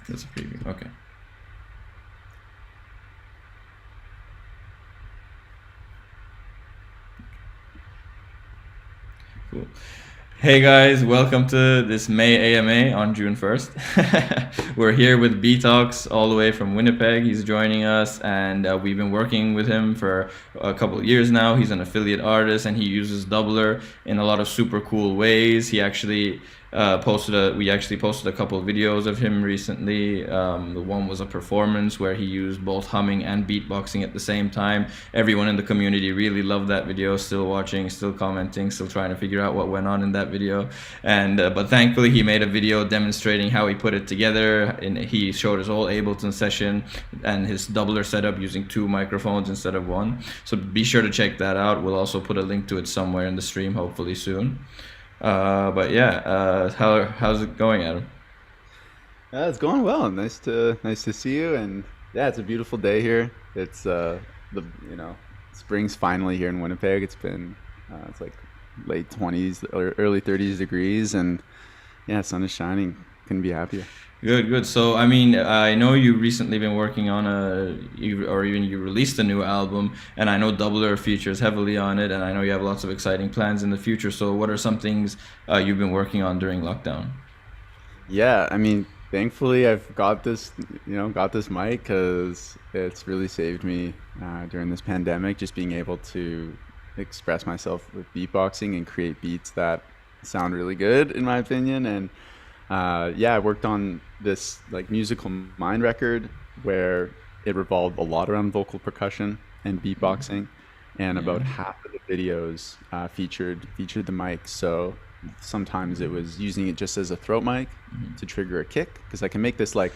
That's a preview. Okay. Cool. Hey guys, welcome to this May AMA on June 1st. We're here with Beatox all the way from Winnipeg. He's joining us, and we've been working with him for a couple of years now. He's an affiliate artist, and he uses Dubler in a lot of super cool ways. He actually we actually posted a couple of videos of him recently. The one was a performance where he used both humming and beatboxing at the same time. Everyone in the community really loved that video. Still watching, still commenting, still trying to figure out what went on in that video. And but thankfully he made a video demonstrating how he put it together. And he showed his whole Ableton session and his doubler setup using 2 microphones instead of 1. So be sure to check that out. We'll also put a link to it somewhere in the stream, hopefully soon. But yeah, how's it going, Adam? It's going well. Nice to see you. And yeah, it's a beautiful day here. It's the you know spring's finally here in Winnipeg. It's like late 20s or early 30s degrees, and yeah, sun is shining. Couldn't be happier. Good, good. So, I mean, I know you've recently been working on or even you released a new album, and I know Doubler features heavily on it, and I know you have lots of exciting plans in the future. So, what are some things you've been working on during lockdown? Yeah, I mean, thankfully I've got this mic because it's really saved me during this pandemic. Just being able to express myself with beatboxing and create beats that sound really good, in my opinion. And yeah, I worked on this like musical mind record where it revolved a lot around vocal percussion and beatboxing, and Yeah. about half of the videos featured the mic. So sometimes it was using it just as a throat mic Mhm. to trigger a kick, because I can make this like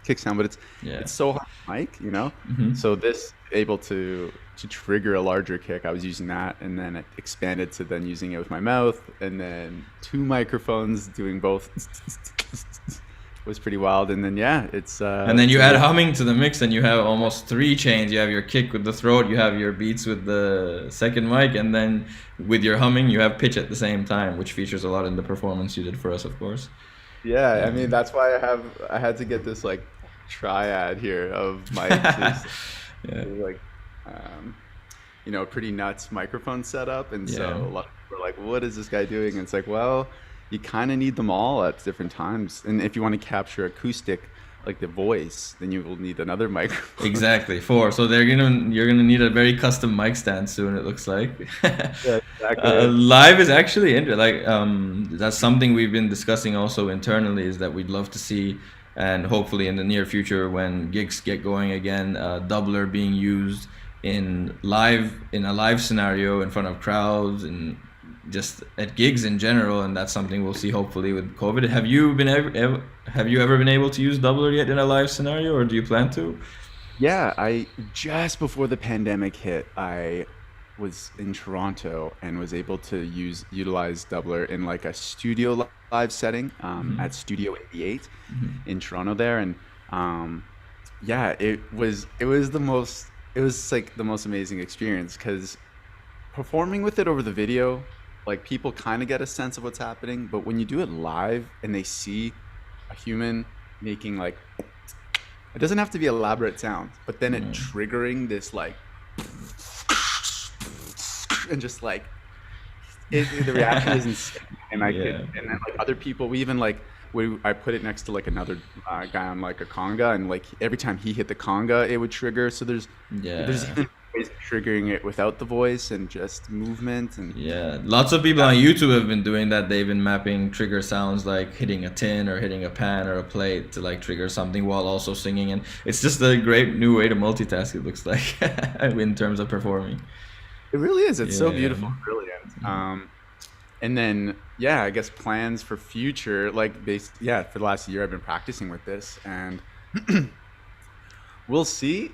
kick sound, but Yeah. it's so hard to mic, Hmm. So this able to trigger a larger kick, I was using that, and then it expanded to then using it with my mouth, and then 2 microphones doing both was pretty wild. And then yeah, And then it's you a add really humming to the mix, and you have almost 3 chains. You have your kick with the throat, you have your beats with the second mic, and then with your humming, you have pitch at the same time, which features a lot in the performance you did for us, of course. yeah. I mean, Um, that's why I had to get this like triad here of mics. Is yeah, like um, pretty nuts microphone setup. And so yeah. a lot of people are like, what is this guy doing? And it's like, well, you kind of need them all at different times. And if you want to capture acoustic, like the voice, then you will need another microphone. Exactly, 4. So you're gonna need a very custom mic stand soon. It looks like. Yeah, exactly. Live is actually that's something we've been discussing also internally. Is that we'd love to see, and hopefully in the near future when gigs get going again, Doubler being used in a live scenario in front of crowds and just at gigs in general. And that's something we'll see hopefully with COVID. Have you ever been able to use Doubler yet in a live scenario, or do you plan to? Yeah, I just before the pandemic hit, I was in Toronto and was able to utilize Doubler in like a studio live setting Hmm. at Studio 88 Hmm. in Toronto there. And um, yeah, it was like the most amazing experience, because performing with it over the video, like people kind of get a sense of what's happening, but when you do it live and they see a human making like, it doesn't have to be elaborate sounds, but then it Right. triggering this like, and just like the reaction is insane. And Yeah. and then like other people, I put it next to like another guy on like a conga, and like every time he hit the conga, it would trigger. So there's Yeah. even ways of triggering it without the voice and just movement. And Yeah, lots of people on YouTube have been doing that. They've been mapping trigger sounds like hitting a tin or hitting a pan or a plate to like trigger something while also singing. And it's just a great new way to multitask, it looks like, in terms of performing. it really is. It's so Yeah. beautiful, and brilliant. And then yeah, I guess plans for future, like yeah, for the last year I've been practicing with this, and we'll see.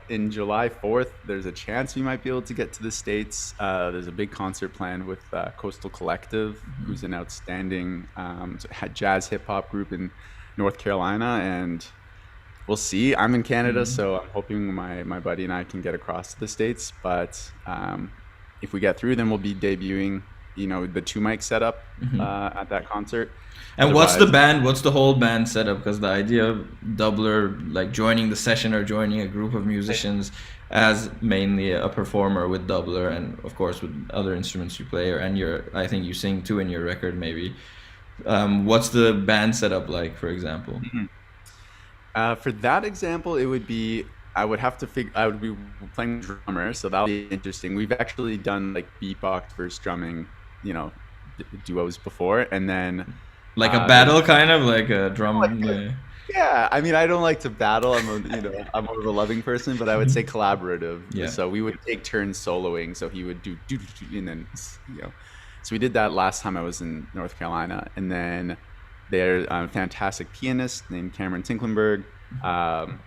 In July 4th, there's a chance we might be able to get to the States. There's a big concert planned with Coastal Collective, who's an outstanding jazz hip hop group in North Carolina. And we'll see. I'm in Canada, Mhm. so I'm hoping my buddy and I can get across to the States. But if we get through, then we'll be debuting the two mic setup at that concert. And Otherwise, what's the whole band setup? Because the idea of Doubler, like joining the session or joining a group of musicians as mainly a performer with Doubler and of course with other instruments you play, and I think you sing too in your record maybe. What's the band setup like, for example? for that example, it would be I would have to figure. I would be playing drummer, so that would be interesting. We've actually done like beatbox versus drumming, you know, duos before, and then Like a there's battle, kind of like a like drum. yeah. I mean, I don't like to battle. I'm more of a loving person, but I would say collaborative. Yeah. So we would take turns soloing. So he would do, and then you know. So we did that last time I was in North Carolina, and then there's a fantastic pianist named Cameron Tinklenberg. Um,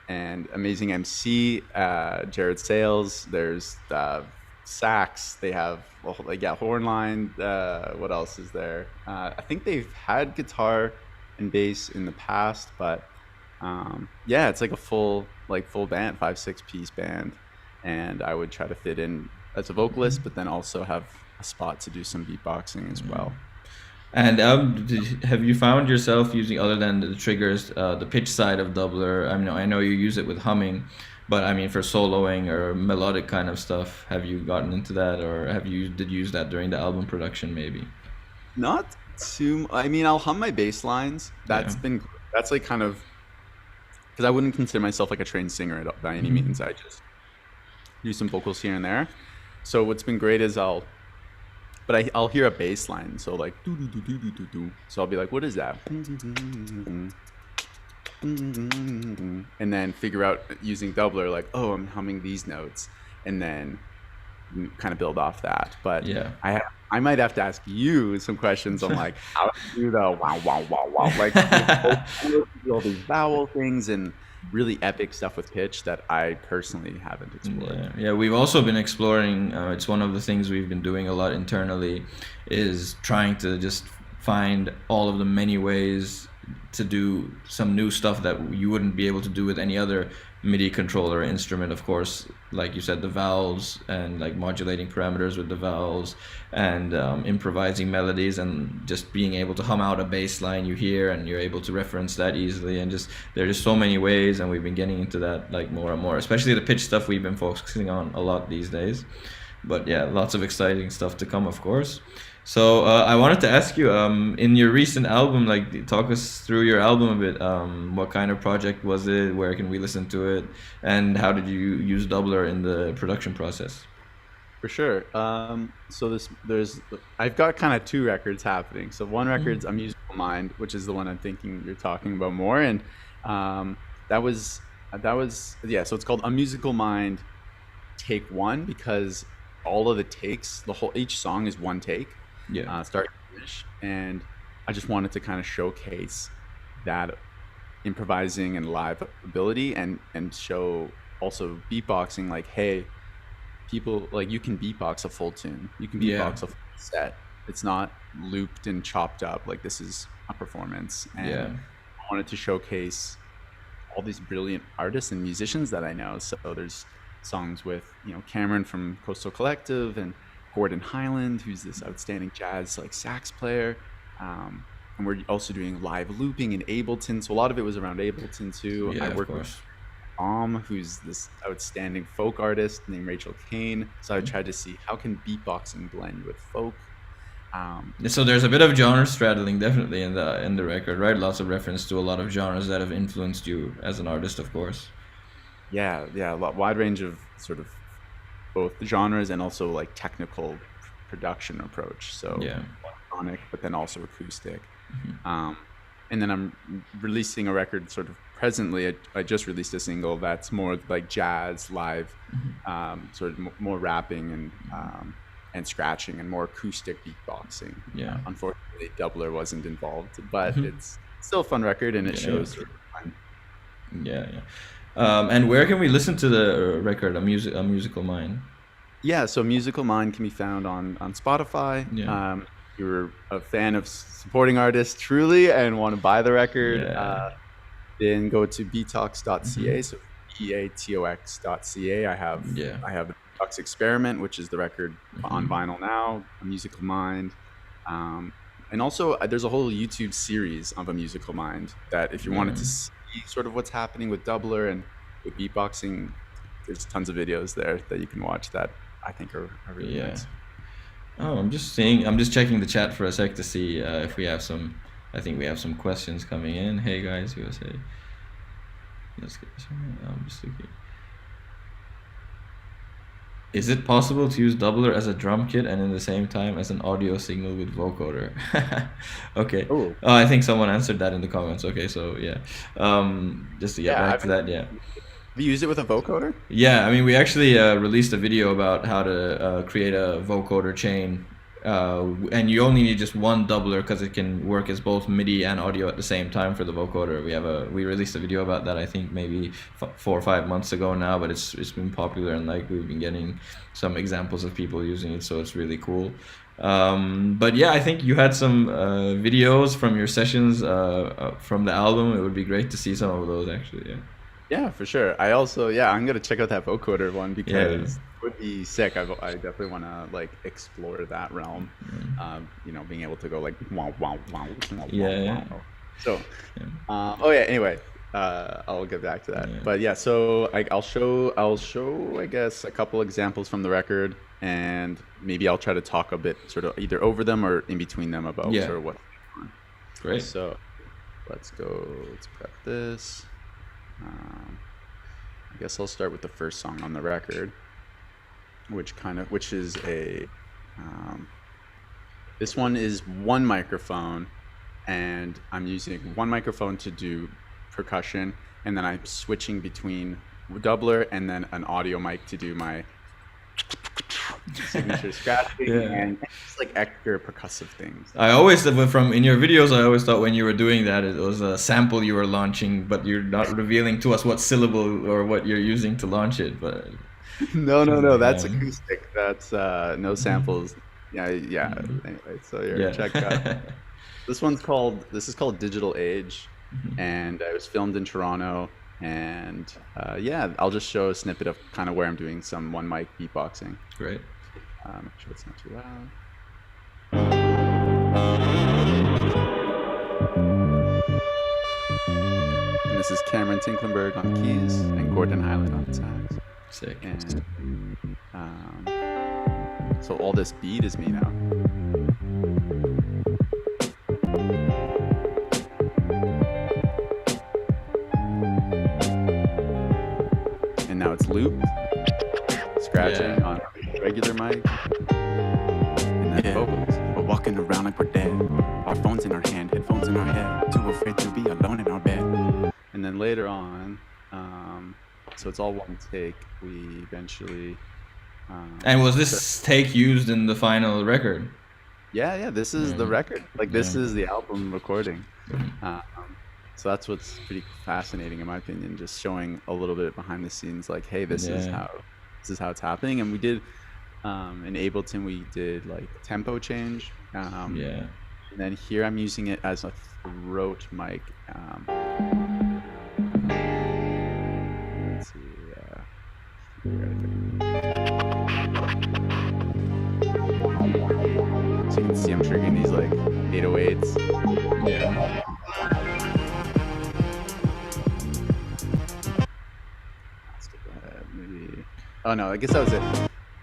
and amazing MC, Jared Sales. There's sax. They have like horn line. What else is there? I think they've had guitar and bass in the past, but yeah, it's like a full band, 5 6 piece band, and I would try to fit in as a vocalist, but then also have a spot to do some beatboxing as well. And have you found yourself using, other than the triggers, the pitch side of Doubler? I know you use it with humming, but I mean for soloing or melodic kind of stuff, have you gotten into that, or did you use that during the album production maybe? Not too. I mean, I'll hum my bass lines. Yeah. That's like kind of because I wouldn't consider myself like a trained singer by any means. I just do some vocals here and there. So what's been great is I'll hear a bass line. So like do do do do do do do. So I'll be like, what is that? And then figure out using Doubler like, oh, I'm humming these notes, and then kind of build off that. But Yeah. I might have to ask you some questions on like how to do the wow wow wow wow like all these vowel things and really epic stuff with pitch that I personally haven't explored. Yeah, yeah, we've also been exploring. It's one of the things we've been doing a lot internally, is trying to just find all of the many ways to do some new stuff that you wouldn't be able to do with any other MIDI controller or instrument. Of course, like you said, the vowels and like modulating parameters with the vowels and improvising melodies and just being able to hum out a bass line you hear and you're able to reference that easily. And just there are just so many ways, and we've been getting into that like more and more, especially the pitch stuff we've been focusing on a lot these days. But yeah, lots of exciting stuff to come, of course. So I wanted to ask you, in your recent album, like talk us through your album a bit. What kind of project was it? Where can we listen to it? And how did you use Doubler in the production process? For sure. So I've got kind of two records happening. So one record's A Musical Mind, which is the one I'm thinking you're talking about more, and that was yeah. So it's called A Musical Mind Take One because all of the takes, each song is one take, Yeah. start to finish, and I just wanted to kind of showcase that improvising and live ability, and show also beatboxing. Like, hey, people, like, you can beatbox a full tune, you can Yeah. beatbox a full set. It's not looped and chopped up. Like, this is a performance, Yeah. and I wanted to showcase all these brilliant artists and musicians that I know. So there's songs with Cameron from Coastal Collective and Gordon Highland, who's this outstanding jazz like sax player, and we're also doing live looping in Ableton. So a lot of it was around Ableton too. Yeah, I of worked with course. who's this outstanding folk artist named Rachel Kane. So I tried to see how can beatboxing blend with folk. So there's a bit of genre straddling definitely in the record, right? Lots of reference to a lot of genres that have influenced you as an artist, of course. Yeah, a wide range of sort of both genres and also like technical production approach. So Yeah. electronic, but then also acoustic. Um, and then I'm releasing a record sort of presently. I just released a single that's more like jazz live, sort of more rapping and scratching and more acoustic beatboxing. Yeah. Unfortunately, Doubler wasn't involved, but it's still a fun record, and it Yeah. shows sort of fun. Yeah, yeah. And where can we listen to the record, A Musical Mind? Yeah, so Musical Mind can be found on Spotify. Yeah. If you're a fan of supporting artists truly and want to buy the record, Yeah. then go to beatox.ca. So beatox.ca. Yeah. I have Beatbox Experiment, which is the record on vinyl now, A Musical Mind. And also, there's a whole YouTube series of A Musical Mind that if you wanted to see sort of what's happening with Dubler and with beatboxing, there's tons of videos there that you can watch that I think are really nice. Oh, I'm just checking the chat for a sec to see if we have some. I think we have some questions coming in. Hey guys, USA. Let's get this one. I'm just looking. Is it possible to use Doubler as a drum kit and in the same time as an audio signal with Vocoder? Okay. Oh, I think someone answered that in the comments. Okay, so yeah. Just to get back to that, yeah. Have you used it with a vocoder? Yeah, I mean, we actually released a video about how to create a vocoder chain, and you only need just one doubler because it can work as both MIDI and audio at the same time for the vocoder. We released a video about that I think maybe 4 or 5 months ago now, but it's been popular and like we've been getting some examples of people using it, so it's really cool. But yeah, I think you had some videos from your sessions from the album. It would be great to see some of those actually. Yeah. Yeah, for sure. I also, I'm gonna check out that vocoder one because it would be sick. I definitely want to like explore that realm. Being able to go like wow, wow, wow, wow, Yeah. wow. So, anyway, I'll get back to that. Yeah. But yeah, so I'll show I guess a couple examples from the record, and maybe I'll try to talk a bit sort of either over them or in between them about sort of what's going on. Great. So let's prep this. I guess I'll start with the first song on the record, which is a this one is one microphone, and I'm using one microphone to do percussion, and then I'm switching between doubler and then an audio mic to do my signature scratching and just like extra percussive things. I always, in your videos, I always thought when you were doing that, it was a sample you were launching, but you're not revealing to us what syllable or what you're using to launch it. But no, that's acoustic. That's no samples. Anyway, so check out. This is called Digital Age, and it was filmed in Toronto. And I'll just show a snippet of kind of where I'm doing some one mic beatboxing. Great. Make sure it's not too loud. And this is Cameron Tinklenberg on keys and Gordon Highland on sax. Sick. And so all this beat is me now. And now it's looped, scratching on regular mic, and then vocals. We're walking around like we're dead. Our phones in our hand, headphones in our head, too afraid to be alone in our bed. And then later on, so it's all one take. We eventually. And was this take used in the final record? Yeah. This is the record. Like this is the album recording. So that's what's pretty fascinating in my opinion, just showing a little bit behind the scenes, like, hey, this is how it's happening. And we did in Ableton, we did like tempo change. And then here I'm using it as a throat mic. Let's see. So you can see I'm triggering these like 808s. Yeah. Oh no, I guess that was it.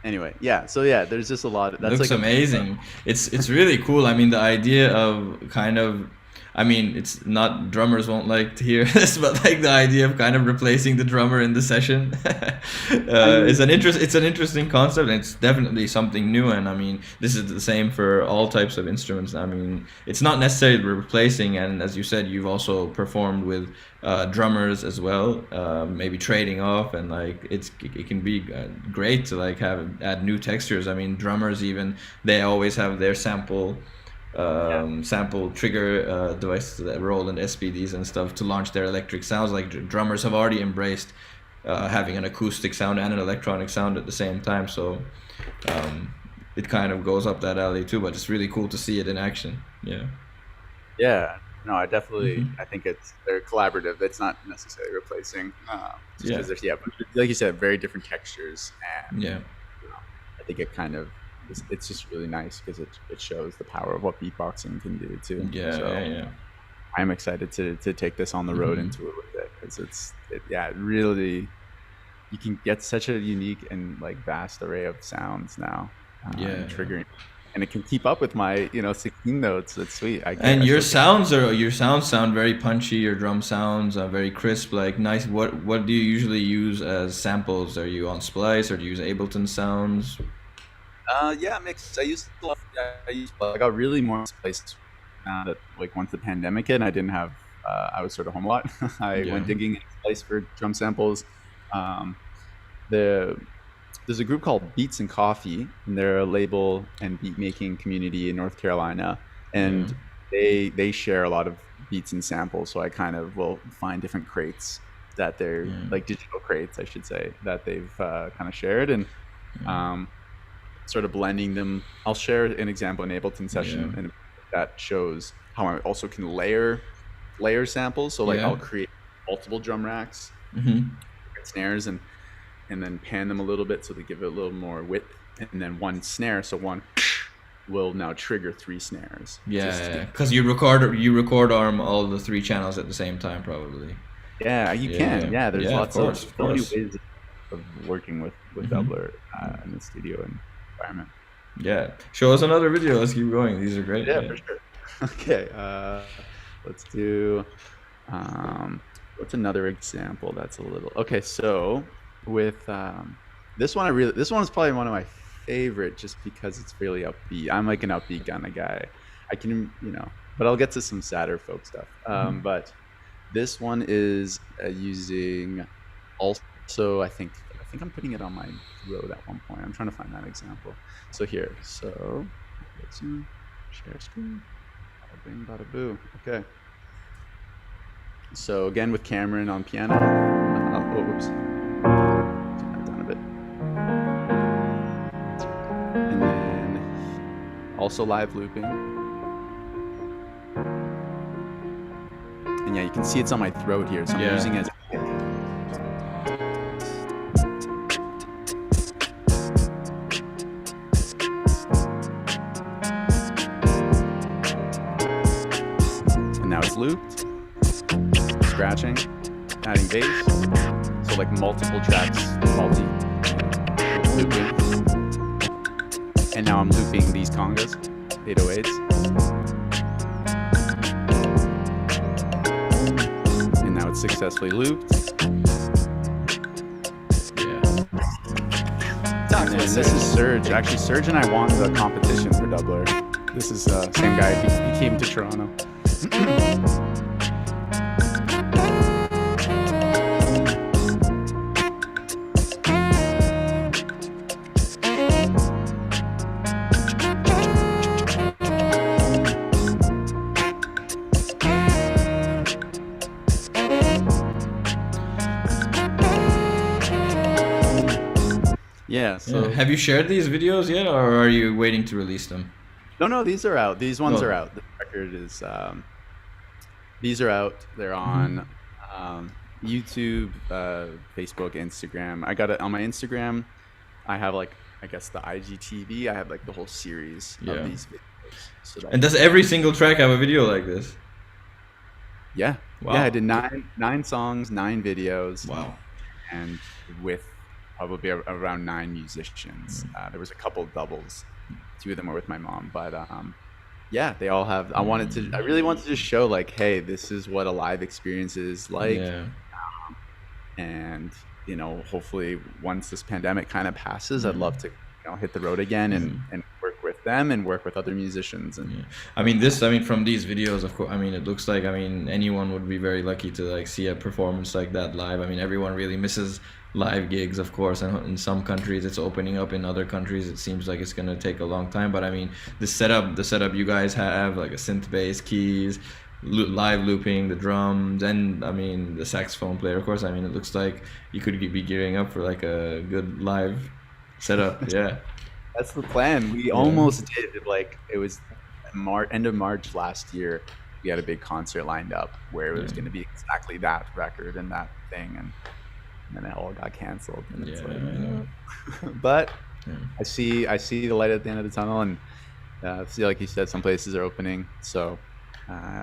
Anyway, there's just a lot. That's looks like amazing. It's really cool. I mean, the idea of it's not, drummers won't like to hear this, but like the idea of kind of replacing the drummer in the session it's an interesting concept, and it's definitely something new. And I mean, this is the same for all types of instruments. I mean, it's not necessarily replacing, and as you said, you've also performed with drummers as well, maybe trading off, and like it can be great to like add new textures. I mean, drummers even, they always have their sample trigger devices that roll in SPDs and stuff to launch their electric sounds. Like drummers have already embraced having an acoustic sound and an electronic sound at the same time, so it kind of goes up that alley too. But it's really cool to see it in action. No, I definitely I think they're collaborative. It's not necessarily replacing because there's but like you said, very different textures, and I think it kind of it's just really nice because it shows the power of what beatboxing can do too. Yeah, So yeah, yeah. I'm excited to take this on the road and tour with it because yeah, it really, you can get such a unique and like vast array of sounds now, Yeah, and yeah. triggering, and it can keep up with my 16 notes. It's sweet. And I your still get. sounds are your sounds sound very punchy. Your drum sounds are very crisp, like nice. What do you usually use as samples? Are you on Splice or do you use Ableton sounds? Yeah, mixed. I used to love. Yeah, I got really more space now that like once the pandemic hit, and I didn't have. I was sort of home a lot. I Yeah. went digging in place for drum samples. Um, the there's a group called Beets and Coffee, and they're a label and beat making community in North Carolina, Yeah. and they share a lot of beats and samples. So I kind of will find different crates that they're Yeah. like digital crates, I should say, that they've kind of shared, and um, sort of blending them. I'll share an example in Ableton Yeah. session and that shows how I also can layer samples. So like Yeah. I'll create multiple drum racks, Mm-hmm. snares, and then pan them a little bit so they give it a little more width, and then one snare, so one will now trigger 3 snares. Yeah, because you record arm all the three channels at the same time, probably. Yeah, you can. Yeah. Yeah, there's Yeah, of lots of course, of so many course. ways of working with Hmm. Dubler in the studio environment. Yeah. Show us another video. Let's keep going. These are great. Yeah, Yeah. for sure. Okay, let's do. What's another example that's a little okay? So with this one, this one is probably one of my favorite just because it's really upbeat. I'm like an upbeat kind of guy. I can, but I'll get to some sadder folk stuff. But this one is using also. I think I'm putting it on my throat at one point. I'm trying to find that example. So here, let's share screen. Bada bing, bada boo. Okay. So again with Cameron on piano. Oh, whoops. Turn that down a bit. And then also live looping. And yeah, you can see it's on my throat here, so I'm Yeah. using it as a pick. And now it's looped. Scratching, adding bass, so like multiple tracks, looping, and now I'm looping these congas, 808s, and now it's successfully looped. Yeah. And then this is Serge. Actually, Serge and I won the competition for Dubler. This is same guy. He came to Toronto. Yeah. So Have you shared these videos yet, or are you waiting to release them? no, these are out. These ones are Oh. out. The record is. These are out. They're on YouTube, Facebook, Instagram. I got it on my Instagram. I have like, I guess the IGTV. I have like the whole series Yeah. of these videos. So that And does every single track have a video like this? yeah, Wow. yeah. I did nine songs, 9 videos, Wow. and with probably around 9 musicians. There was a couple doubles. 2 of them were with my mom, but yeah, they all have. I really wanted to just show like, hey, this is what a live experience is like. Yeah. And hopefully once this pandemic kind of passes, I'd love to hit the road again and work with them and work with other musicians. And Yeah. From these videos, of course, it looks like, anyone would be very lucky to like see a performance like that live. Everyone really misses live gigs, of course, and in some countries it's opening up. In other countries, it seems like it's gonna take a long time. But the setup you guys have, like a synth bass, keys, live looping, the drums, and the saxophone player, of course. It looks like you could be gearing up for like a good live setup. Yeah. that's the plan. We almost did. Like it was end of March last year. We had a big concert lined up where it was going to be exactly that record and that thing, and then it all got canceled. And it's Yeah, I know. but Yeah. I see the light at the end of the tunnel, and see, like you said, some places are opening. So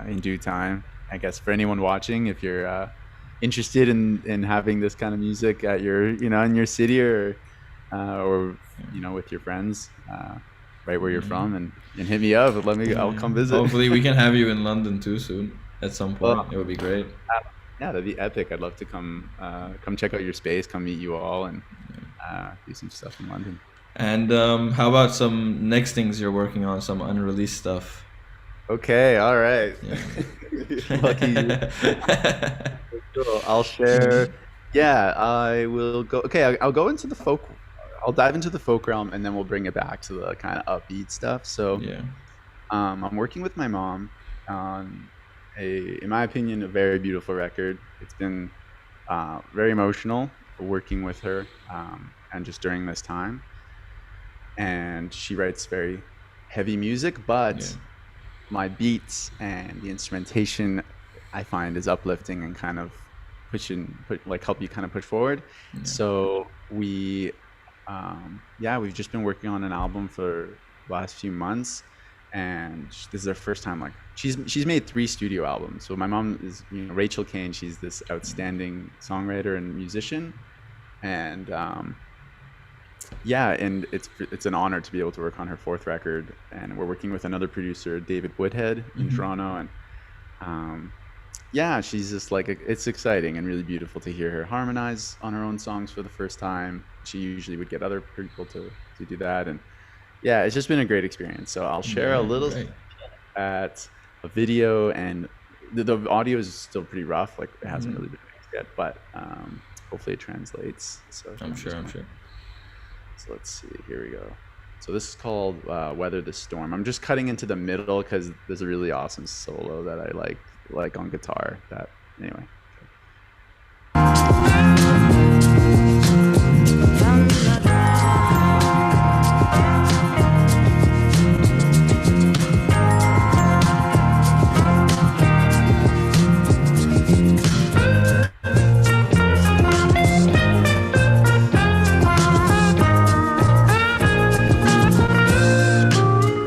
in due time, I guess for anyone watching, if you're interested in having this kind of music at your in your city, or with your friends, right where you're from, and hit me up. I'll Yeah. come visit. Hopefully, we can have you in London too soon at some Well, point. It would be great. yeah, that'd be epic. I'd love to come check out your space, come meet you all, and do some stuff in London. And how about some next things you're working on, some unreleased stuff? Okay, all right. Lucky you. Yeah. Cool. I'll share. Yeah, I will go. Okay, I'll go into the folk. I'll dive into the folk realm, and then we'll bring it back to the kind of upbeat stuff. So, Yeah. I'm working with my mom on in my opinion, a very beautiful record. It's been very emotional working with her, and just during this time. And she writes very heavy music, Yeah. but my beats and the instrumentation I find is uplifting and kind of help you kind of push forward. Yeah. So we've just been working on an album for the last few months, and this is our first time. Like she's made 3 studio albums. So my mom is, Rachel Kane. She's this outstanding songwriter and musician, and and it's an honor to be able to work on her 4th record. And we're working with another producer, David Woodhead, in Toronto, and she's just like it's exciting and really beautiful to hear her harmonize on her own songs for the first time. She usually would get other people to do that, and it's just been a great experience. So I'll share a Yeah, little great. at a video, and the audio is still pretty rough. Like it hasn't really been mixed yet, but hopefully it translates. So I'm sure. So let's see. Here we go. So this is called "Weather the Storm." I'm just cutting into the middle because there's a really awesome solo that I like on guitar. That anyway.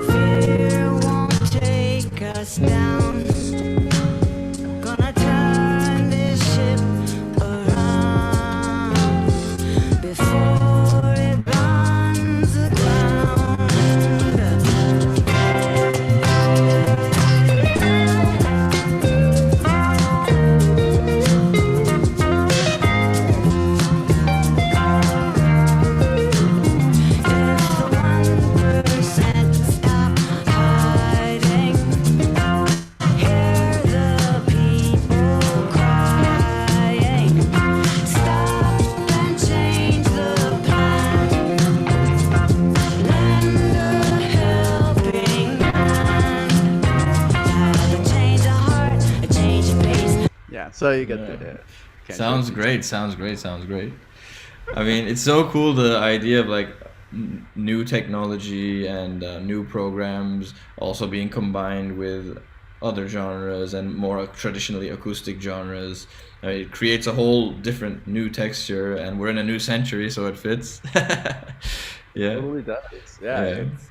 Fear won't take us down. Gonna turn this ship around before it runs aground. If the 1% stop hiding, hear the people crying, stop and change the plan, lend a helping hand, gotta change a heart, a change of pace. Yeah. So you get Yeah. the. Sounds great. Sounds great. I mean, it's so cool, the idea of like new technology and new programs also being combined with other genres and more traditionally acoustic genres. It creates a whole different new texture, and we're in a new century, so it fits. Yeah. Totally does. Yeah, Yeah. it's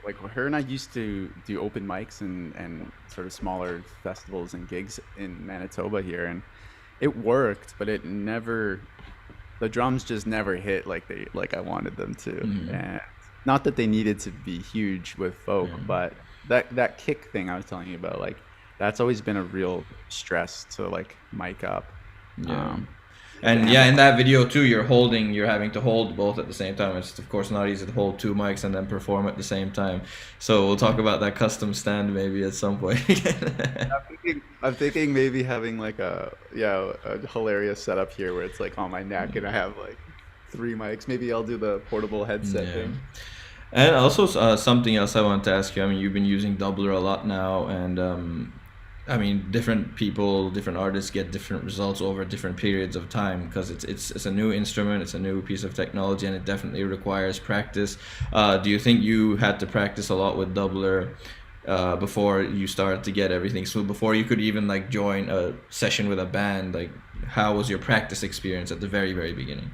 like her and I used to do open mics and sort of smaller festivals and gigs in Manitoba here, and it worked, but the drums just never hit like I wanted them to. And not that they needed to be huge with folk, but that kick thing I was telling you about, like that's always been a real stress to like mic up. Yeah. Um, And yeah, in that video too, you're having to hold both at the same time. It's of course not easy to hold 2 mics and then perform at the same time. So we'll talk about that custom stand maybe at some point. I'm thinking maybe having like a hilarious setup here where it's like on my neck and I have like 3 mics. Maybe I'll do the portable headset Yeah. thing. And also something else I wanted to ask you. I mean, you've been using Doubler a lot now, and I mean, different people, different artists get different results over different periods of time because it's a new instrument, it's a new piece of technology, and it definitely requires practice. Do you think you had to practice a lot with Doubler before you started to get everything? So before you could even like join a session with a band, like how was your practice experience at the very beginning?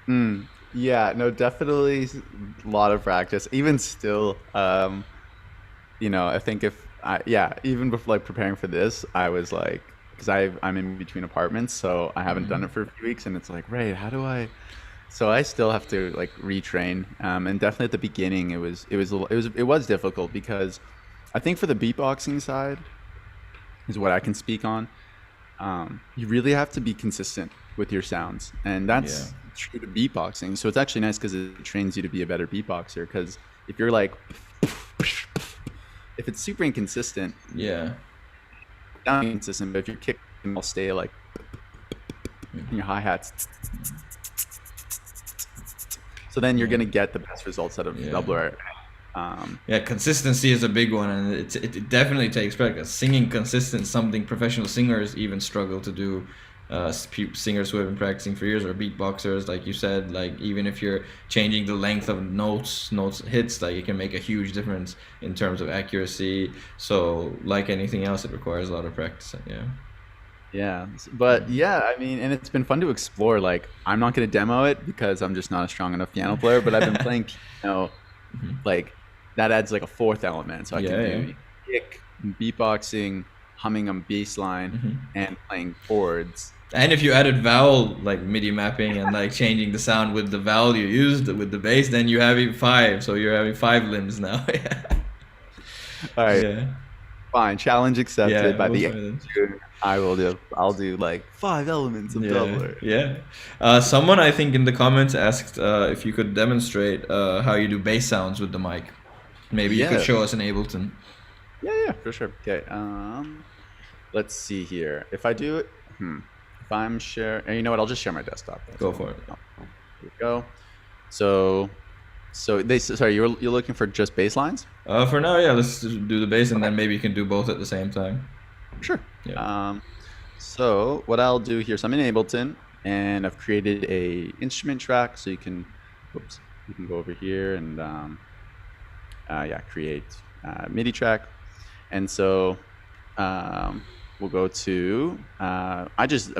Mm. Yeah, no, definitely a lot of practice. Even still, I think yeah, even before like preparing for this, I was like, because I'm in between apartments, so I haven't done it for a few weeks, and it's like, right, how do I? So I still have to like retrain, and definitely at the beginning, it was difficult because I think for the beatboxing side is what I can speak on. You really have to be consistent with your sounds, and Yeah. that's true to beatboxing. So it's actually nice because it trains you to be a better beatboxer. Because if you're like, if it's super inconsistent, Yeah. not inconsistent, but if your kick will stay like your hi hats, so then you're Yeah. gonna get the best results out of Yeah. doubler. Yeah, consistency is a big one, and it definitely takes practice. Singing consistent, something professional singers even struggle to do. Singers who have been practicing for years, or beatboxers, like you said, like even if you're changing the length of notes hits, like it can make a huge difference in terms of accuracy. So, like anything else, it requires a lot of practice. Yeah. Yeah, but yeah, I mean, and it's been fun to explore. Like, I'm not gonna demo it because I'm just not a strong enough piano player. But I've been playing piano, like that adds like a fourth element. So I can Yeah, yeah. do kick, beatboxing, humming on bass line, and playing chords. And if you added vowel like MIDI mapping and like changing the sound with the vowel you used with the bass, then you have five. So you're having five limbs now. All right, Yeah. fine. Challenge accepted. Yeah. By We'll the try end that. of June, I'll do like 5 elements of Yeah, doubler. yeah. Someone I think in the comments asked if you could demonstrate how you do bass sounds with the mic. Maybe you could Yeah, show us in Ableton. yeah, for sure. Okay. Let's see here. If I do it, if I'm share, you know what? I'll just share my desktop. Go for it. Here we go. So, sorry, you're looking for just bass lines? For now, yeah, let's just do the bass and then maybe you can do both at the same time. Sure. Yeah. So what I'll do here, so I'm in Ableton and I've created a instrument track, so you can go over here and create MIDI track. And so we'll go to a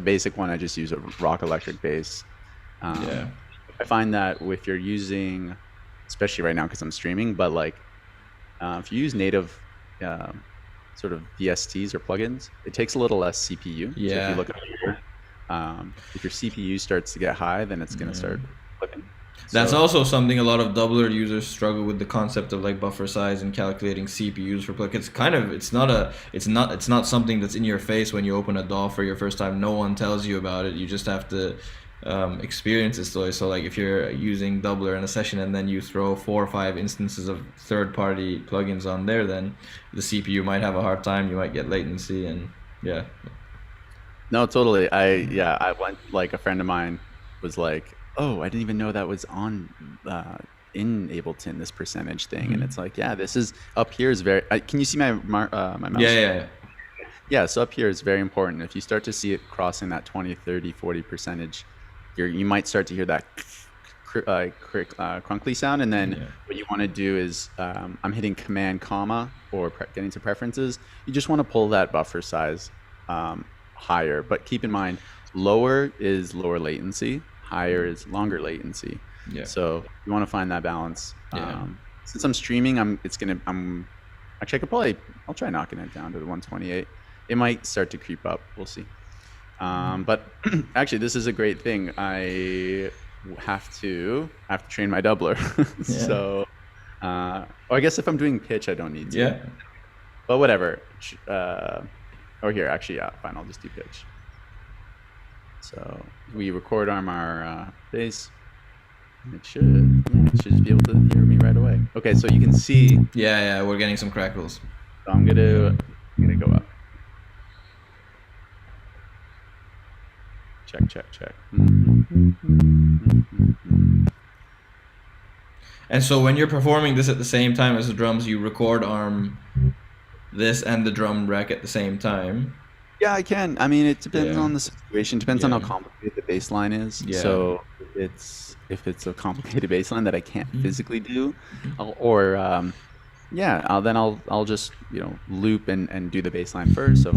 basic one. I just use a rock electric bass. Yeah. I find that if you're using, especially right now because I'm streaming, but like if you use native sort of VSTs or plugins, it takes a little less CPU. So if Yeah. you look up here, if your CPU starts to get high, then it's going to start flipping. That's So- also something a lot of doubler users struggle with, the concept of like buffer size and calculating CPUs for plug. It's not something that's in your face when you open a DAW for your first time. No one tells you about it. You just have to experience this story. So like if you're using doubler in a session and then you throw 4 or 5 instances of third-party plugins on there, then the CPU might have a hard time. You might get latency, and yeah. No, totally. I went, like a friend of mine was like, "Oh, I didn't even know that was on in Ableton, this percentage thing." And it's like, yeah, this is up here is very. Can you see my my mouse? Yeah. Yeah. So up here is very important. If you start to see it crossing that 20, 30, 40 percentage, you might start to hear that crunkly sound. And then what you want to do is, I'm hitting Command comma or getting to preferences. You just want to pull that buffer size higher, but keep in mind, lower is lower latency, higher is longer latency. Yeah. So you want to find that balance. Yeah. Since I'm streaming, actually I'll try knocking it down to the 128. It might start to creep up. We'll see. But actually, this is a great thing. I have to train my doubler. So, or I guess if I'm doing pitch, I don't need to. Yeah. But whatever. Or here, actually, yeah, fine. I'll just do pitch. So we record on our bass. It should just be able to hear me right away. Okay, so you can see. Yeah, we're getting some crackles. So I'm gonna go up. Check. And so when you're performing this at the same time as the drums, you record arm this and the drum rack at the same time. Yeah, I can. I mean, it depends Yeah. on the situation. Depends on how Yeah. complicated the bass line is. Yeah. So if it's a complicated bass line that I can't physically do, I'll just loop and do the bass line first. So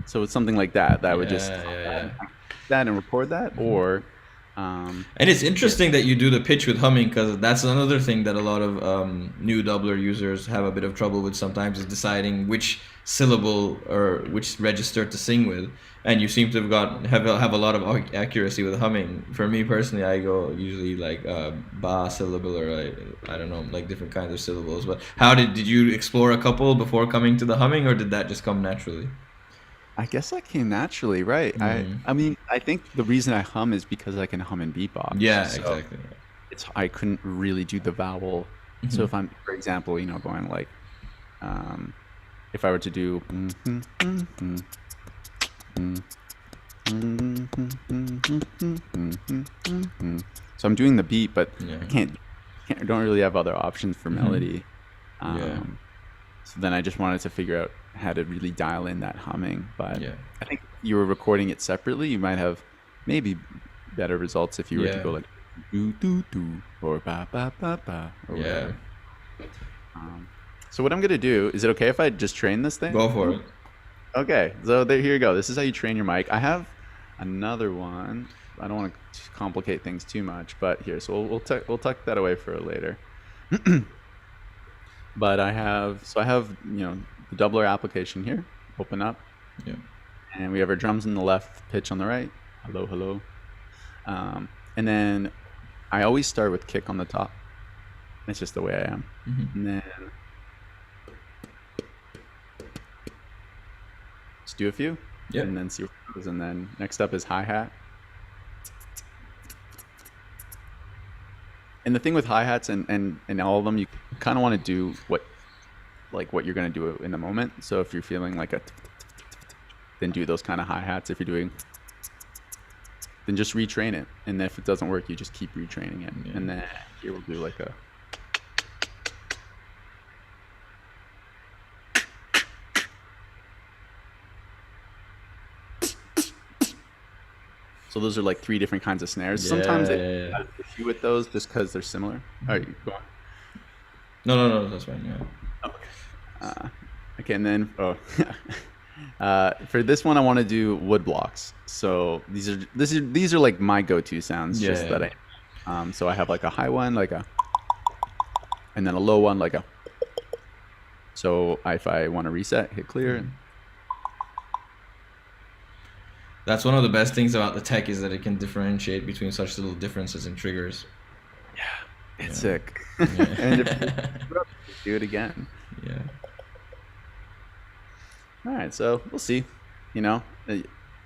So it's something like that. That would just Yeah. that and record that, or um, And it's interesting that you do the pitch with humming because that's another thing that a lot of new doubler users have a bit of trouble with sometimes is deciding which syllable or which register to sing with. And you seem to have a lot of accuracy with humming. For me personally, I go usually like ba syllable or I don't know, like different kinds of syllables. But did you explore a couple before coming to the humming, or did that just come naturally? I guess that came naturally, right? Mm. I mean, I think the reason I hum is because I can hum and beatbox. Yeah, So exactly. it's I couldn't really do the vowel. So Hmm. if I'm, for example, going like, um, if I were to do, so I'm doing the beat, but Yeah. I don't really have other options for Hmm. melody. Yeah. Um, so then I just wanted to figure out how to really dial in that humming. But Yeah. I think you were recording it separately. You might have maybe better results if you were to Yeah. go like do do do or ba ba ba ba or Yeah. whatever. Um, so what I'm gonna do, is it okay if I just train this thing? Go for it. Okay, so here you go. This is how you train your mic. I have another one. I don't want to complicate things too much, but here, so we'll tuck that away for later. But I have the doubler application here. Open up, Yeah. and we have our drums on the left, pitch on the right. Hello, hello. And then I always start with kick on the top. It's just the way I am. Hmm. And then just do a few, Yep. and then see what goes. And then next up is hi-hat. And the thing with hi-hats and all of them, you kind of want to do what you're going to do in the moment. So if you're feeling like then do those kind of hi-hats. If you're doing, then just retrain it. And then if it doesn't work, you just keep retraining it. Yeah. And then here we'll do like a, so those are like 3 different kinds of snares. Sometimes Yeah. they Yeah. have an issue with those just because they're similar. All right, go on. No, that's fine. Yeah. Okay, and then for this one, I want to do wood blocks. So these are like my go-to sounds. Just Yeah. that so I have like a high one, like a, and then a low one, like a. So if I want to reset, hit clear. That's one of the best things about the tech is that it can differentiate between such little differences in triggers. It's Yeah. sick. Yeah. And if do it again. Yeah. All right, so we'll see.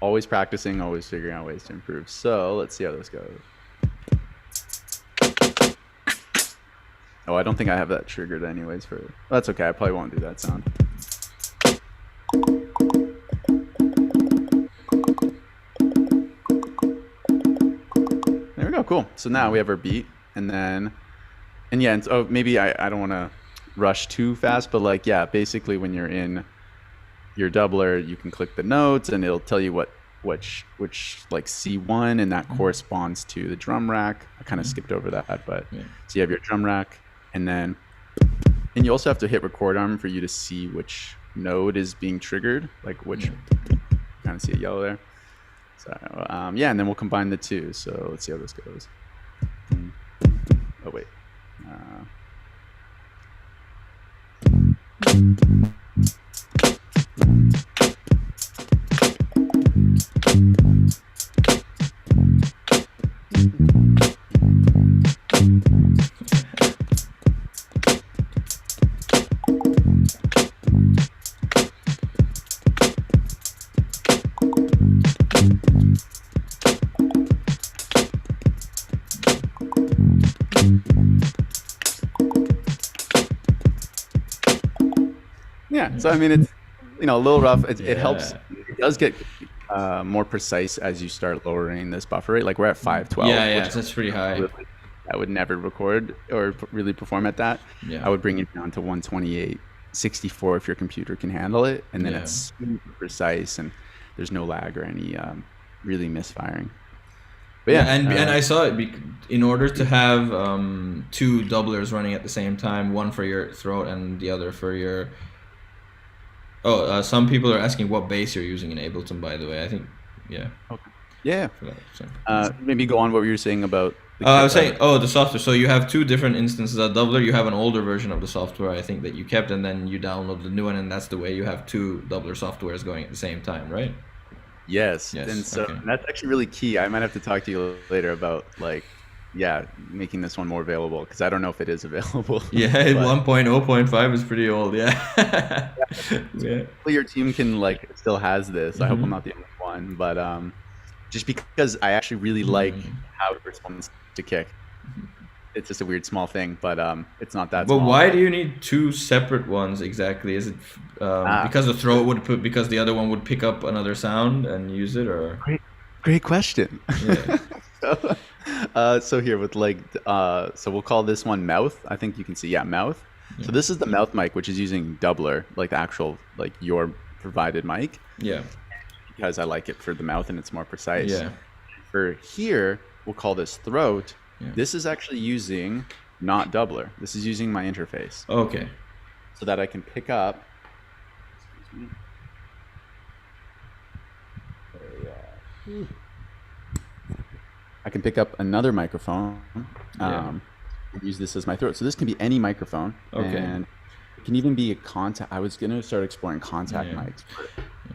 Always practicing, always figuring out ways to improve. So let's see how this goes. Oh, I don't think I have that triggered anyways that's okay. I probably won't do that sound. There we go, cool. So now we have our beat, and so maybe I don't want to rush too fast, but basically when you're in your doubler, you can click the notes and it'll tell you which like C1, and that corresponds to the drum rack. I kind of skipped over that, but Yeah. so you have your drum rack, and you also have to hit record arm for you to see which node is being triggered, like which, kind of see a yellow there. So and then we'll combine the two. So let's see how this goes. Oh wait. Yeah, so I mean, it's a little rough. It helps. Yeah. It does get more precise as you start lowering this buffer rate. Like we're at 512. Yeah, which that's pretty high. I would never record or really perform at that. Yeah. I would bring it down to 128, 64 if your computer can handle it, and then Yeah. it's super precise and there's no lag or any really misfiring. But yeah, and I saw it. In order to have two doublers running at the same time, one for your throat and the other for your. Oh, some people are asking what bass you're using in Ableton. By the way, I think, yeah. okay. Yeah. For that, so. Maybe go on what you were saying about. I was saying, the software. So you have two different instances of Doubler. You have an older version of the software, I think, that you kept, and then you download the new one, and that's the way you have two Doubler softwares going at the same time, right? Yes. Yes, And so okay. that's actually really key. I might have to talk to you later about making this one more available, because I don't know if it is available. Yeah, But 1.0.5 is pretty old. Yeah. Yeah. hopefully your team can still has this. I hope Mhm. I'm not the only one, but just because I actually really like how it responds to kick. It's just a weird small thing, but it's not that But small. why do you need two separate ones exactly? Is it because the throat would put because the other one would pick up another sound and use it, or? Great question. Yeah. So here with so we'll call this one mouth. I think you can see, mouth. So this is the mouth mic, which is using Doubler, like the actual your provided mic, Yeah. because I like it for the mouth and it's more precise. Yeah. For here, we'll call this throat. Yeah. This is actually using not Doubler. This is using my interface, Okay. so that I can pick up. Excuse me. I can pick up another microphone, and use this as my throat. So this can be any microphone. Okay. And it can even be a contact. I was gonna start exploring contact Yeah. mics.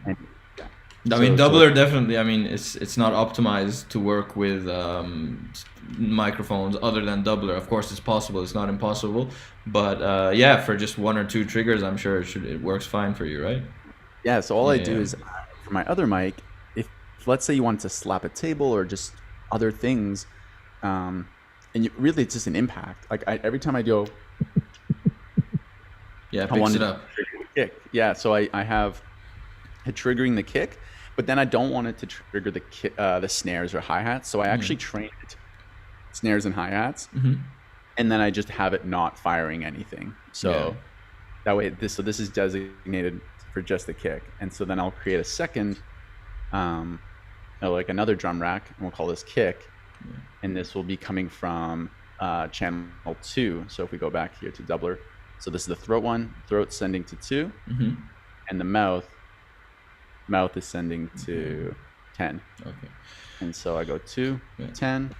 And, I mean, Doubler definitely. I mean, it's not optimized to work with microphones other than Doubler. Of course, it's possible. It's not impossible. But for just one or two triggers, I'm sure it works fine for you, right? Yeah, so all I do Yeah. is for my other mic, if let's say you want to slap a table or just other things, and really it's just an impact. Like every time I go, Yeah, I picks want it to up. trigger the kick. Yeah, so I have it triggering the kick, but then I don't want it to trigger the snares or hi-hats. So I actually train it snares and hi-hats, and then I just have it not firing anything. So that way, this is designated for just the kick, and so then I'll create a second, like another drum rack, and we'll call this kick, and this will be coming from channel 2. So if we go back here to Doubler, so this is the throat one, throat sending to 2, and the mouth is sending to 10. Okay. And so I go 2, 10.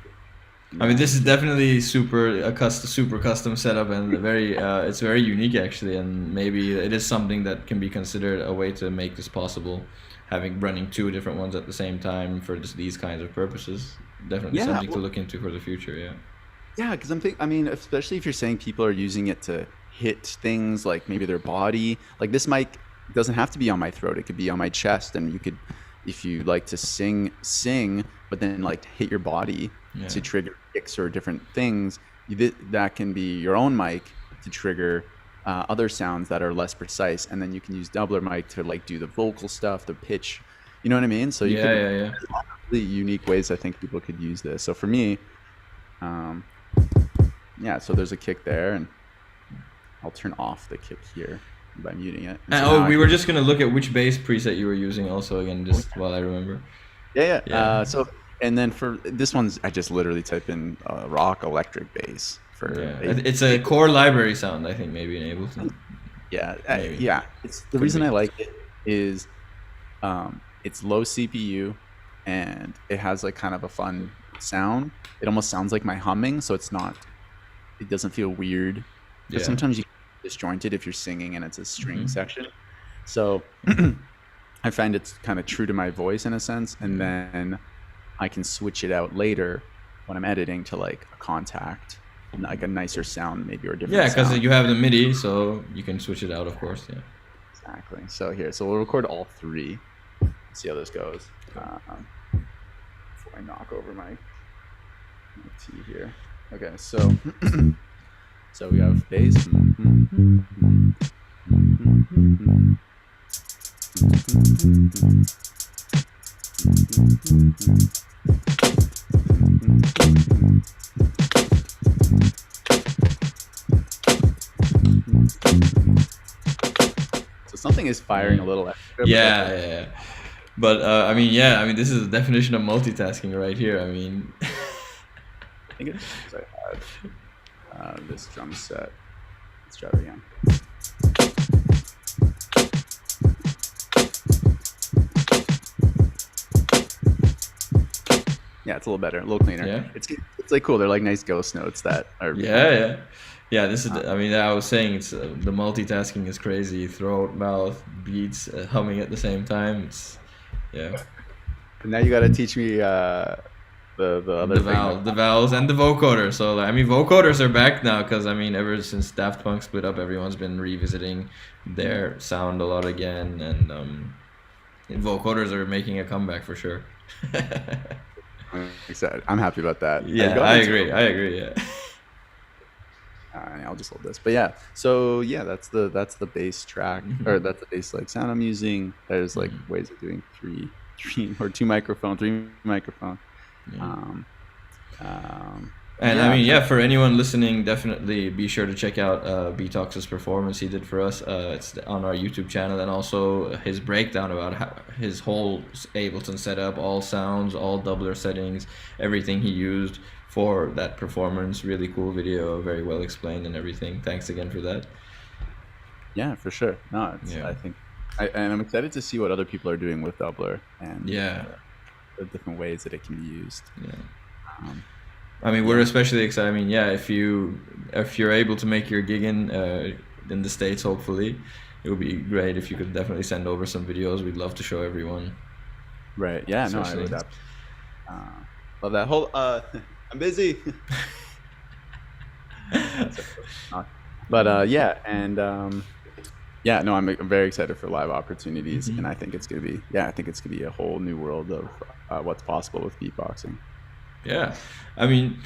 I mean, this is definitely super custom setup, and it's very unique actually, and maybe it is something that can be considered a way to make this possible, running two different ones at the same time for just these kinds of purposes. Definitely something to look into for the future. Yeah. Yeah, because I mean, especially if you're saying people are using it to hit things like maybe their body. Like this mic doesn't have to be on my throat; it could be on my chest, and you could, if you like to sing, but then like hit your body to trigger kicks or different things. That can be your own mic to trigger other sounds that are less precise, and then you can use Doubler mic to like do the vocal stuff, the pitch. You know what I mean? So you Yeah. There's a lot of really unique ways I think people could use this. So for me, so there's a kick there, and I'll turn off the kick here by muting it. And so we were just gonna look at which bass preset you were using also again, just while I remember. Yeah. So and then for this one's, I just literally type in rock electric bass for. It's a core library sound, I think, maybe in Ableton. Yeah. It's the reason I like it is, it's low CPU, and it has like kind of a fun sound. It almost sounds like my humming, so it doesn't feel weird. But sometimes you get disjointed if you're singing and it's a string section. So I find it's kind of true to my voice in a sense, and then I can switch it out later when I'm editing to like a contact, like a nicer sound maybe, or a different Yeah, because sound. you have the MIDI, so you can switch it out, of course. Yeah. Exactly. So we'll record all 3. See how this goes. Before I knock over my T here. Okay, so so we have bass. So something is firing a little extra. Yeah. But I mean, yeah, I mean, this is the definition of multitasking right here. I mean, I think it's because I had this drum set. Let's try it again. Yeah, it's a little better, a little cleaner. yeah, It's like cool. They're like nice ghost notes that are. yeah. Yeah, this is. I mean, I was saying it's the multitasking is crazy. Throat, mouth, beats, humming at the same time. It's yeah. Now you got to teach me the other thing. The vowels, and the vocoder. So like, I mean, vocoders are back now because I mean, ever since Daft Punk split up, everyone's been revisiting their sound a lot again, and vocoders are making a comeback for sure. I'm excited. I'm happy about that. Yeah, I agree. I agree. Yeah. I'll just hold this. But yeah, so yeah, that's the bass track, or that's the bass like sound I'm using. There's like ways of doing three or three microphone. Yeah. And I mean, yeah, for anyone listening, definitely be sure to check out Beatox's performance he did for us. It's on our YouTube channel, and also his breakdown about how his whole Ableton setup, all sounds, all doubler settings, everything he used for that performance. Really cool video, very well explained and everything. Thanks again for that. Yeah, for sure. No, it's, Yeah. I think, and I'm excited to see what other people are doing with doubler and Yeah. the different ways that it can be used. Yeah. Um, I mean, we're especially excited. I mean, yeah, if you're able to make your gig in the States, hopefully, it would be great if you could definitely send over some videos. We'd love to show everyone. right. Yeah. No, I Especially- love that. Love that whole. I'm busy. But yeah, and yeah, no, I'm very excited for live opportunities, and I think it's gonna be a whole new world of what's possible with beatboxing. Yeah, I mean,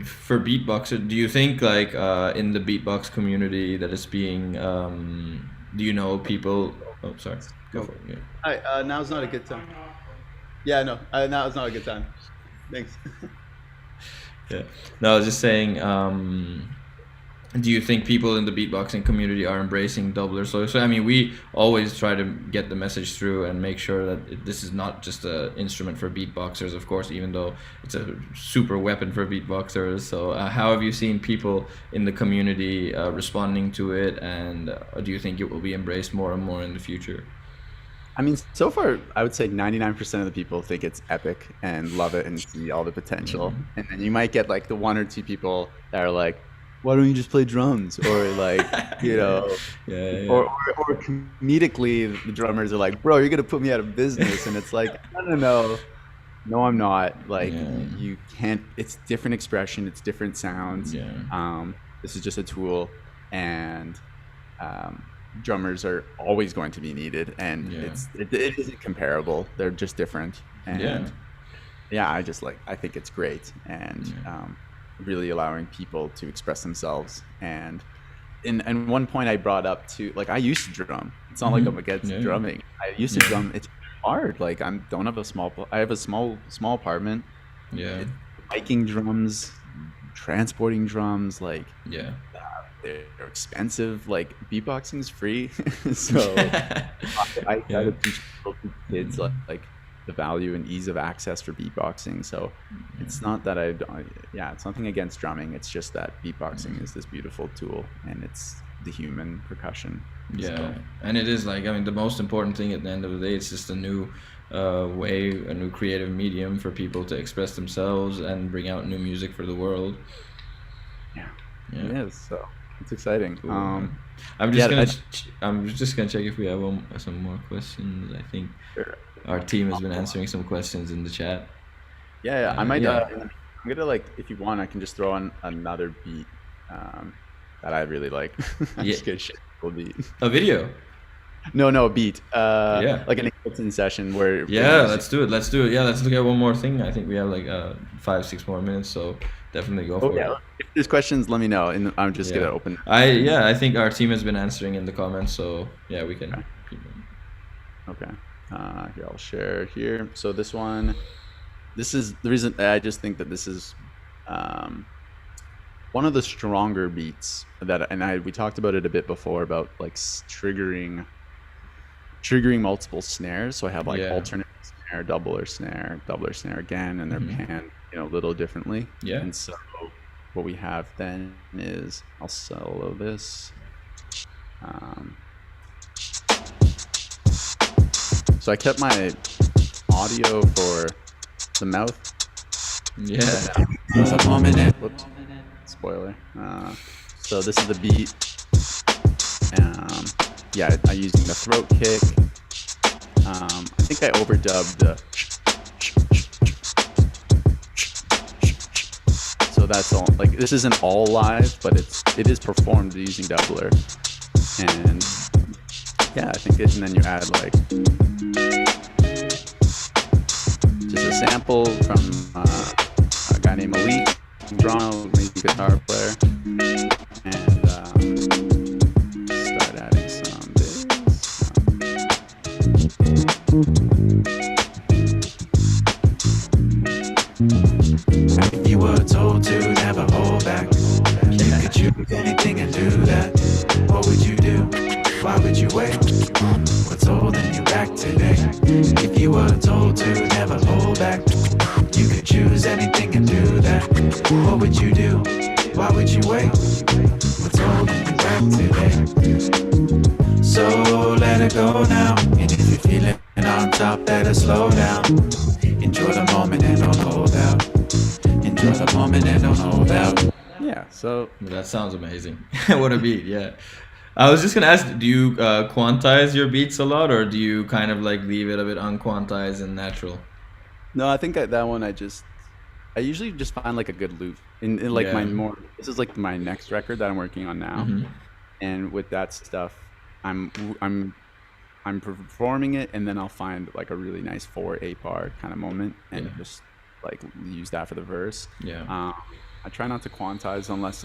for beatboxer, do you think like in the beatbox community that it's being, do you know people? Oh, sorry, go for it. Yeah. Hi, now's not a good time. Yeah, no, now is not a good time. Thanks. Yeah. No, I was just saying, do you think people in the beatboxing community are embracing doubler? So I mean, we always try to get the message through and make sure that this is not just an instrument for beatboxers, of course, even though it's a super weapon for beatboxers. So how have you seen people in the community responding to it, and do you think it will be embraced more and more in the future? I mean, so far, I would say 99% of the people think it's epic and love it and see all the potential. And then you might get like the one or two people that are like, why don't you just play drums? Or like, you know, Yeah. or comedically, the drummers are like, bro, you're going to put me out of business. And it's like, no, I'm not. Like, Yeah. you can't, it's different expression, it's different sounds. Yeah. This is just a tool. And, drummers are always going to be needed, and Yeah. it isn't comparable. They're just different, and Yeah. I think it's great, and really allowing people to express themselves. And in one point I brought up to, like, I used to drum. It's not like I'm against Yeah. drumming. I used to drum. It's hard. Like, I have a small apartment. Yeah. Hiking drums, transporting drums, like. Yeah. They're expensive. Like, beatboxing is free, so I try to teach kids like the value and ease of access for beatboxing. So it's not that it's nothing against drumming. It's just that beatboxing is this beautiful tool, and it's the human percussion. Yeah, So, and it is like, I mean, the most important thing at the end of the day, it's just a new way, a new creative medium for people to express themselves and bring out new music for the world. yeah, Yeah. it is. So it's exciting. Cool. I'm just yeah, I'm just gonna check if we have some more questions. I think Sure. our team has been answering some questions in the chat. Yeah, I might. yeah. I'm gonna, like, if you want, I can just throw on another beat that I really like. I'm just gonna share a cool beat. A video. No, a beat. Yeah. Like an Ableton session where. Yeah, let's do it. Yeah, let's look at one more thing. I think we have like 5-6 more minutes, so definitely go for Oh it. yeah. If there's questions, let me know, and I'm just gonna open. I think our team has been answering in the comments, so yeah, we can. Okay. keep going. Okay. Here, I'll share here. So this is the reason. I just think that this is one of the stronger beats we talked about it a bit before, about like triggering triggering multiple snares. So I have like Yeah. alternate snare, doubler snare again, and they're panned, a little differently. Yeah. And so what we have then is I'll solo this. So I kept my audio for the mouth. Yeah. Whoops. Spoiler. So this is the beat. I'm using the throat kick. I think I overdubbed the. So that's all. Like this isn't all live, but it is performed using Dubler. And yeah, I think it. And then you add like just a sample from a guy named Malik from Toronto, amazing guitar player, and start adding some bass. If you were told to never hold back, you could choose anything and do that. What would you do? Why would you wait? What's holding you back today? If you were told to never hold back, you could choose anything and do that. What would you do? Why would you wait? What's holding you back today? So let it go now. And if you're feeling on top, better slow down. Enjoy the moment and don't hold out. Enjoy the moment and don't hold out. Yeah, so That sounds amazing. What a beat, yeah. I was just gonna ask, do you quantize your beats a lot, or do you kind of like leave it a bit unquantized and natural? no, I think that one I usually just find like a good loop in like my Yeah. more. This is like my next record that I'm working on now, and with that stuff, I'm performing it, and then I'll find like a really nice 4/8 bar kind of moment, and Yeah. just like use that for the verse. Yeah. I try not to quantize unless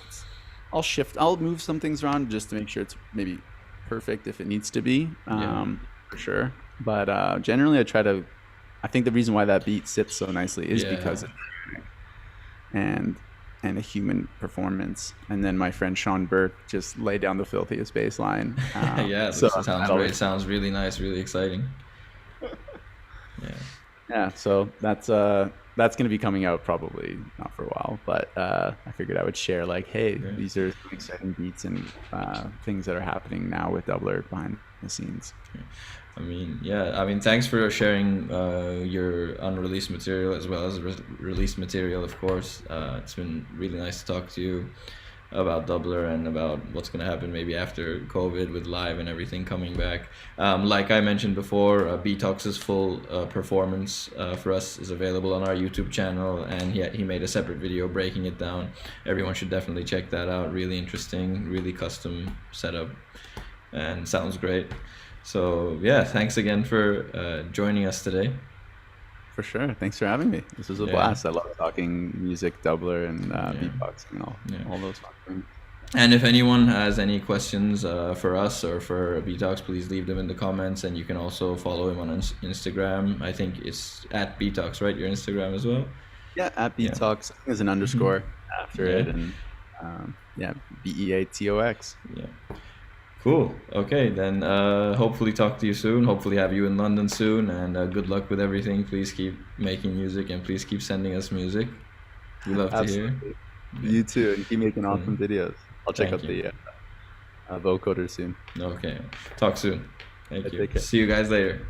I'll move some things around just to make sure it's maybe perfect if it needs to be, for sure. But generally, I think the reason why that beat sits so nicely is Yeah. because of and a human performance. And then my friend Sean Burke just laid down the filthiest bass line. Yeah, that so sounds that great. always- Sounds really nice, really exciting. Yeah. Yeah, so that's gonna be coming out probably not for a while, but I figured I would share like, hey, these are some exciting beats and things that are happening now with Dubler behind the scenes. I mean, thanks for sharing your unreleased material as well as released material, of course. It's been really nice to talk to you about Dubler and about what's going to happen maybe after COVID with live and everything coming back. Like I mentioned before, Beatox's full performance for us is available on our YouTube channel, and he made a separate video breaking it down. Everyone should definitely check that out. Really interesting, really custom setup, and sounds great. So yeah, thanks again for joining us today. For sure. Thanks for having me. This was a Yeah. blast. I love talking music, Dubler, and beatboxing and all those fun things. And if anyone has any questions for us or for Beatox, please leave them in the comments. And you can also follow him on Instagram. I think it's at Beatox, right? Your Instagram as well? Yeah, at Beatox. There's an underscore after it, and BEATOX. Yeah. Cool. Okay, then hopefully talk to you soon. Hopefully have you in London soon. And good luck with everything. Please keep making music and please keep sending us music. We love to hear. Absolutely. You too, and keep making awesome videos. I'll check Thank out you. the Vocoder soon. Okay. Talk soon. Thank you. Take care. See you guys later.